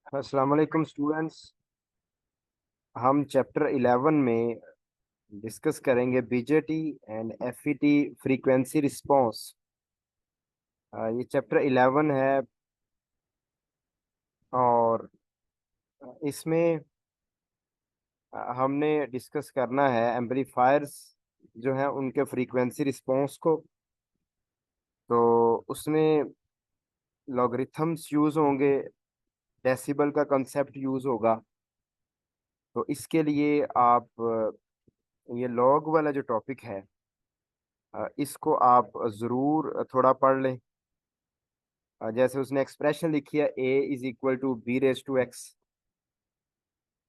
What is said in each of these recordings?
अस्सलाम वालेकुम स्टूडेंट्स। हम चैप्टर 11 में डिस्कस करेंगे BJT and FET frequency response. ये चैप्टर 11 है और इसमें हमने डिस्कस करना है एम्पलीफायर्स जो हैं उनके फ्रीक्वेंसी रिस्पांस को। तो उसमें लॉगरिथम्स यूज़ होंगे, डेसिबल का कंसेप्ट यूज़ होगा। तो इसके लिए आप ये लॉग वाला जो टॉपिक है इसको आप ज़रूर थोड़ा पढ़ लें। जैसे उसने एक्सप्रेशन लिखी है a is equal to b raise to x.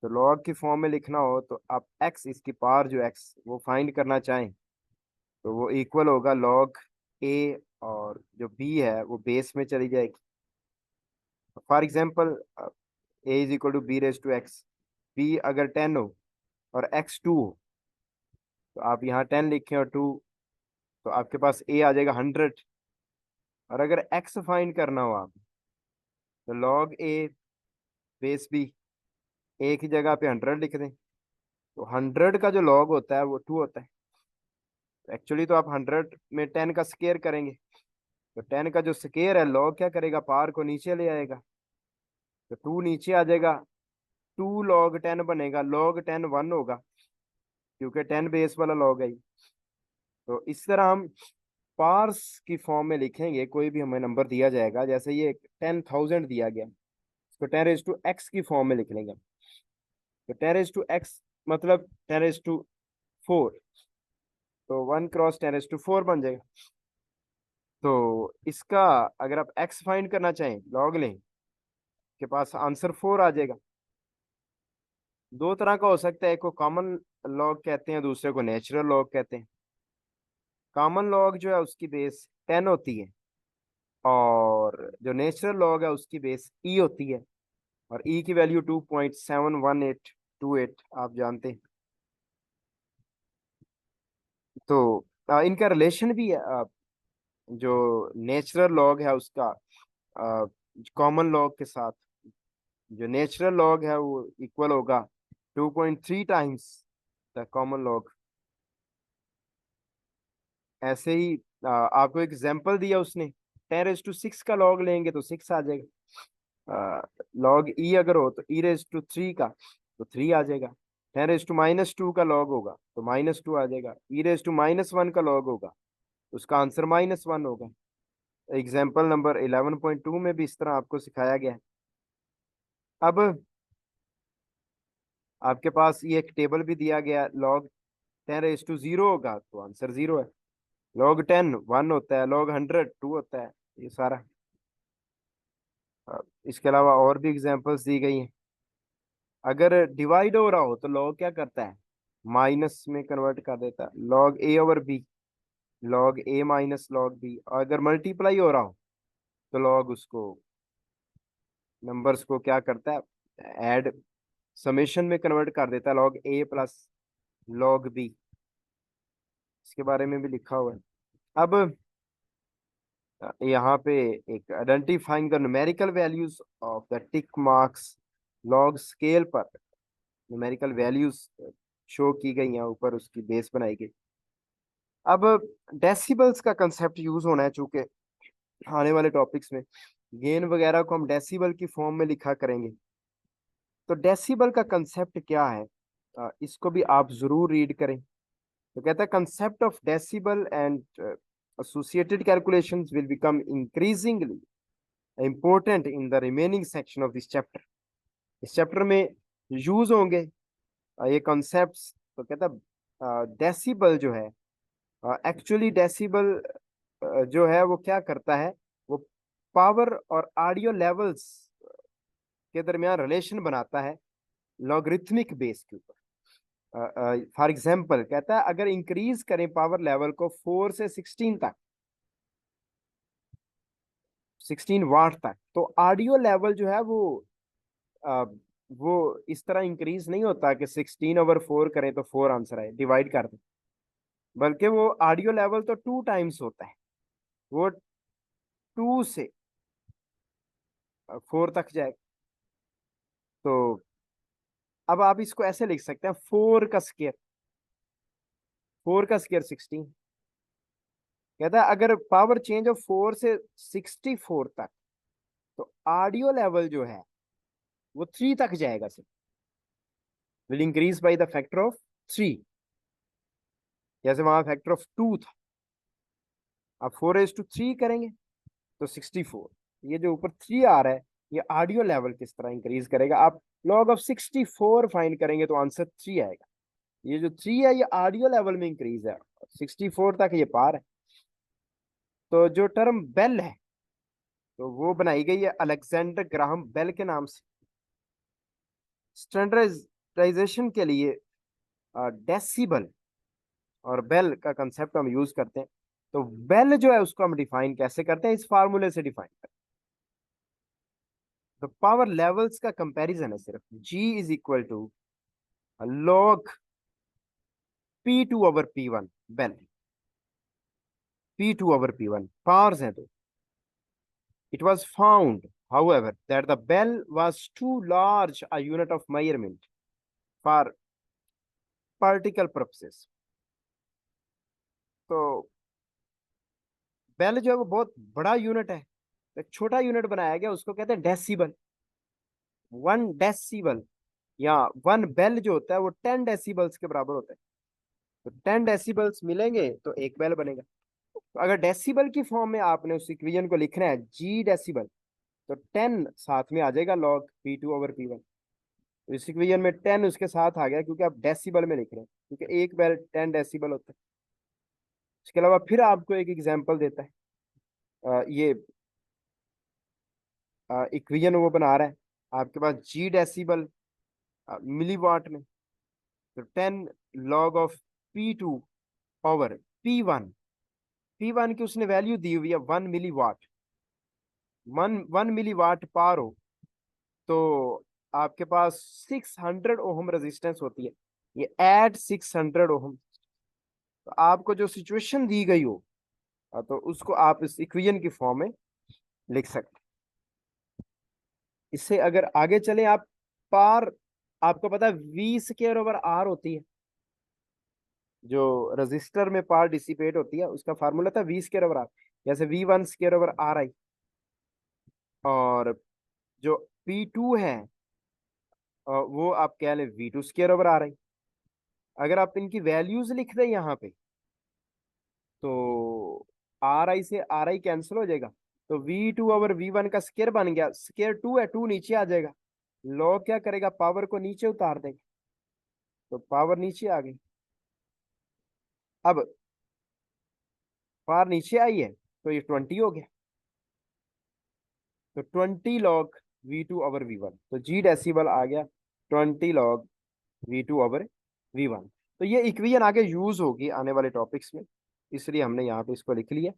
तो लॉग की फॉर्म में लिखना हो तो आप x इसकी पावर जो x वो फाइंड करना चाहें तो वो इक्वल होगा लॉग a, और जो b है वो बेस में चली जाएगी। For example a is equal to b raise to x. b अगर 10 हो और x 2 हो तो आप यहाँ 10 लिखें और 2, तो आपके पास a आ जाएगा 100। और अगर x फाइंड करना हो आप तो log a base b, a की जगह पे 100 लिख दें। तो 100 का जो लॉग होता है वो 2 होता है। एक्चुअली तो आप 100 में 10 का स्केयर करेंगे, तो 10 का जो स्केयर है लॉग क्या करेगा, पावर को नीचे ले आएगा। तो 2 नीचे आ जाएगा, 2 लॉग 10 बनेगा, लॉग 10 1 होगा क्योंकि 10 बेस वाला लॉग है। तो इस तरह हम पार्स की फॉर्म में लिखेंगे। कोई भी हमें नंबर दिया जाएगा, जैसे ये 10,000 दिया गया, इसको 10 रेज टू एक्स की फॉर्म में लिख लेंगे। तो 10 रेज टू एक्स मतलब 10 रेज टू 4, तो 1 क्रॉस 10 रेज टू 4 बन जाएगा। तो इसका अगर आप x फाइंड करना चाहें लॉग लें, के पास आंसर 4 आ जाएगा। दो तरह का हो सकता है, एक को कॉमन लॉग कहते हैं, दूसरे को नेचुरल लॉग कहते हैं। कॉमन लॉग जो है उसकी बेस 10 होती है और जो नेचुरल लॉग है उसकी बेस e होती है, और e की वैल्यू 2.71828 आप जानते हैं। तो इनका रिलेशन भी है। जो नेचुरल लॉग है उसका कॉमन लॉग के साथ, जो नेचुरल लॉग है वो इक्वल होगा 2.3 टाइम्स द कॉमन लॉग। ऐसे ही आपको एग्जांपल दिया उसने, 10 रेज टू 6 का लॉग लेंगे तो 6 आ जाएगा। लॉग ई अगर हो तो e रेज टू 3 का तो 3 आ जाएगा। 10 रेज टू -2 का लॉग होगा तो -2 आ जाएगा। e रेज टू -1 का लॉग होगा तो उसका आंसर -1 होगा। एग्जाम्पल नंबर 11.2 में भी इस तरह आपको सिखाया गया है। अब आपके पास ये एक टेबल भी दिया गया, लॉग 10 रेज टू 0 होगा तो आंसर 0 है। लॉग 10 1 होता है, लॉग 100 2 होता है, ये सारा। इसके अलावा और भी एग्जांपल्स दी गई हैं। अगर डिवाइड हो रहा हो तो लॉग क्या करता है, माइनस में कन्वर्ट कर देता है, लॉग ए ओवर बी, लॉग ए माइनस लॉग बी। अगर मल्टीप्लाई हो रहा हो तो लॉग उसको नंबर्स को क्या करता है, ऐड समेशन में कन्वर्ट कर देता है, लॉग ए प्लस लॉग बी। इसके बारे में भी लिखा हुआ है। अब यहाँ पे एक identifying the numerical values of the tick marks log scale पर न्यूमेरिकल वैल्यूज शो की गई हैं, ऊपर उसकी बेस बनाई गई। अब डेसिबल्स का कंसेप्ट यूज होना है, चूंकि आने वाले टॉपिक्स में गेन वगैरह को हम डेसिबल की फॉर्म में लिखा करेंगे। तो डेसिबल का कंसेप्ट क्या है, इसको भी आप जरूर रीड करें। तो कहता है concept of decibel and associated calculations will become increasingly important in the remaining section of this chapter। इस चैप्टर में यूज होंगे ये कॉन्सेप्ट्स। तो कहता है डेसिबल जो है, एक्चुअली डेसिबल जो है वो क्या करता है, वो पावर और ऑडियो लेवल्स के दरमियान रिलेशन बनाता है लॉगरिथमिक बेस के ऊपर। फॉर एग्जाम्पल कहता है अगर इंक्रीज करें पावर लेवल को 4 से 16 तक, 16 वाट तक, तो ऑडियो लेवल जो है अ, वो इस तरह इंक्रीज नहीं होता कि 16/4 करें तो 4 आंसर आए, डिवाइड कर दें। बल्कि वो ऑडियो लेवल तो 2 टाइम्स होता है, वो 2 से 4 तक जाएगा। तो अब आप इसको ऐसे लिख सकते हैं, 4 का स्क्वायर 16। कहता है अगर पावर चेंज ऑफ 4 से 64 तक, तो ऑडियो लेवल जो है वो 3 तक जाएगा sir, will increase by the factor of 3। जैसे वहां फैक्टर ऑफ 2 था, अब 4:3 करेंगे तो 64। ये जो ऊपर 3 आ रहा है, ये ऑडियो लेवल किस तरह इंक्रीज करेगा। आप लॉग ऑफ 64 फाइंड करेंगे तो आंसर 3 आएगा। ये जो 3 है ये ऑडियो लेवल में इंक्रीज है, 64 तक ये पार है। तो जो टर्म बेल है, तो वो बनाई गई है अलेक्जेंडर ग्राहम बेल के नाम से। स्टैंडर्डाइजेशन के लिए डेसिबल और बेल का कंसेप्ट हम यूज करते हैं। तो बेल जो है उसको हम डिफाइन कैसे करते हैं, इस फार्मूले से डिफाइन करते हैं। तो पावर लेवल्स का कंपैरिजन है सिर्फ, G is equal to log P2 over P1 bel. P2 over P1 powers हैं तो it was found however that the bell was too large a unit of measurement for practical purposes। तो bell जो है वो बहुत बड़ा unit है, तो छोटा यूनिट बनाया गया, उसको कहते हैं डेसिबल। 1 डेसिबल या 1 बेल जो होता है वो 10 डेसिबल्स के बराबर होता है। तो 10 डेसिबल्स मिलेंगे तो एक बेल बनेगा। तो अगर डेसिबल की फॉर्म में आपने उस इक्वेशन को लिखना है G डेसिबल, तो 10 साथ में आ जाएगा log P2 ओवर P1। तो इस इक्वेशन में 10 उसके साथ आ गया क्योंकि आप डेसिबल में लिख रहे हैं, क्योंकि एक बेल 10 डेसिबल होता है। इसके अलावा फिर आपको एक एग्जांपल देता है। ये इक्वेशन वो बना रहा है आपके पास G डेसिबल मिलीवाट में, तो 10 log of P2 over P1। P1 की उसने वैल्यू दी हुई है 1 मिलीवाट। 1 मिलीवाट पार हो तो आपके पास 600 ओहम रेजिस्टेंस होती है। ये एट 600 ओहम, तो आपको जो सिचुएशन दी गई हो तो उसको आप इस इक्वेशन की फॉर्म में लिख सकते हैं। इससे अगर आगे चले आप, पार आपको पता है V स्क्वायर ओवर R होती है, जो रजिस्टर में पार डिसिपेट होती है उसका फार्मूला था V स्क्वायर ओवर R। जैसे V1 स्क्वायर ओवर R आई, और जो P2 है वो आप कह लें V2 स्क्वायर ओवर R आई। अगर आप इनकी वैल्यूज लिख दें यहाँ पे, तो RI से RI कैंसिल हो जाएगा, तो V2 ओवर V1 का स्क्वायर बन गया। स्क्वायर 2 है, 2 नीचे आ जाएगा, लॉग क्या करेगा, पावर को नीचे उतार देगा, तो पावर नीचे आ गई। अब पावर नीचे आई है तो ये 20 हो गया, तो 20 log V2 ओवर V1, तो G डेसिबल आ गया 20 log V2 ओवर V1। तो ये इक्वेशन आगे यूज होगी आने वाले टॉपिक्स में, इसलिए हमने यहाँ पे इसको लिख लिया।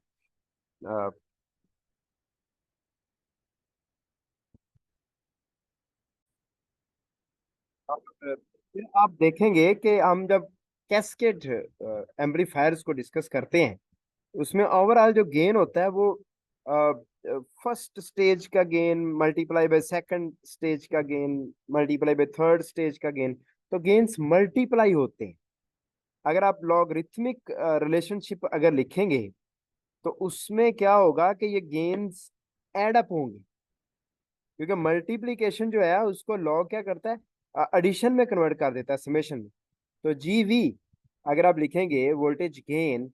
फिर आप देखेंगे कि हम जब कैस्केड एम्पलीफायर्स को डिस्कस करते हैं, उसमें ओवरऑल जो गेन होता है वो फर्स्ट स्टेज का gain multiply by second stage का gain multiply by third stage का गेन, तो गेन्स मल्टीप्लाई होते हैं। अगर आप लॉगरिथमिक रिलेशनशिप अगर लिखेंगे तो उसमें क्या होगा कि ये गेन्स एड अप होंगे, क्योंकि मल्टीप्लीकेशन जो है उसको लॉग क्या करता है, एडिशन में कन्वर्ट कर देता है, समेशन में। तो GV अगर आप लिखेंगे वोल्टेज गेन,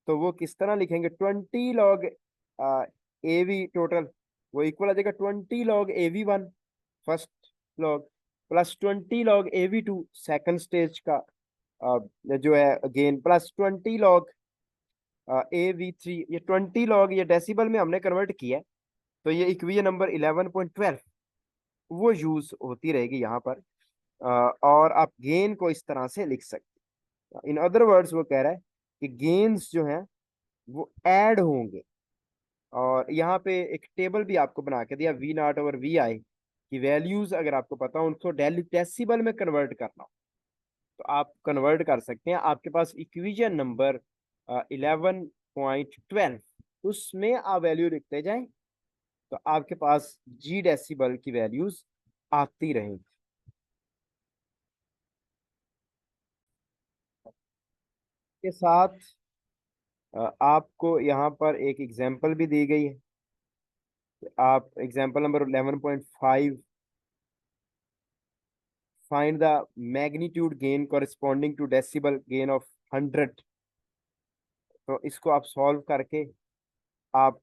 तो वो किस तरह लिखेंगे, 20 log AV टोटल, वो इक्वल आ जाएगा 20 log AV1 first log plus 20 log AV2 second stage का जो है गेन, प्लस 20 log AV3। ये 20 log ये डेसिबल में हमने कन्वर्ट किया है, तो ये इक्वेशन नंबर 11.12 वो यूज होती रहेगी यहाँ पर। और आप गेन को इस तरह से लिख सकते हैं। इन अदर वर्ड्स वो कह रहा है कि गेन्स जो हैं वो ऐड होंगे। और यहाँ पे एक टेबल भी आपको बना के दिया, V0 ओवर VI की वैल्यूज अगर आपको पता हो उनको डेसिबल में कन्वर्ट करना हो तो आप कन्वर्ट कर सकते हैं। आपके पास इक्वेशन नंबर 11.12, उसमें आप वैल्यू लिखते जाएं तो आपके पास G डेसिबल की वैल्यूज आती रहेंगी। के साथ आपको यहाँ पर एक एग्जाम्पल भी दी गई है। आप example number 11.5, find the magnitude gain corresponding to decibel gain of 100। तो इसको आप सॉल्व करके आप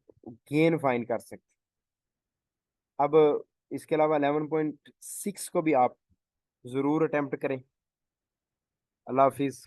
गेन फाइंड कर सकते। अब इसके अलावा 11.6 को भी आप जरूर अटेम्प्ट करें। अल्लाह हाफिज।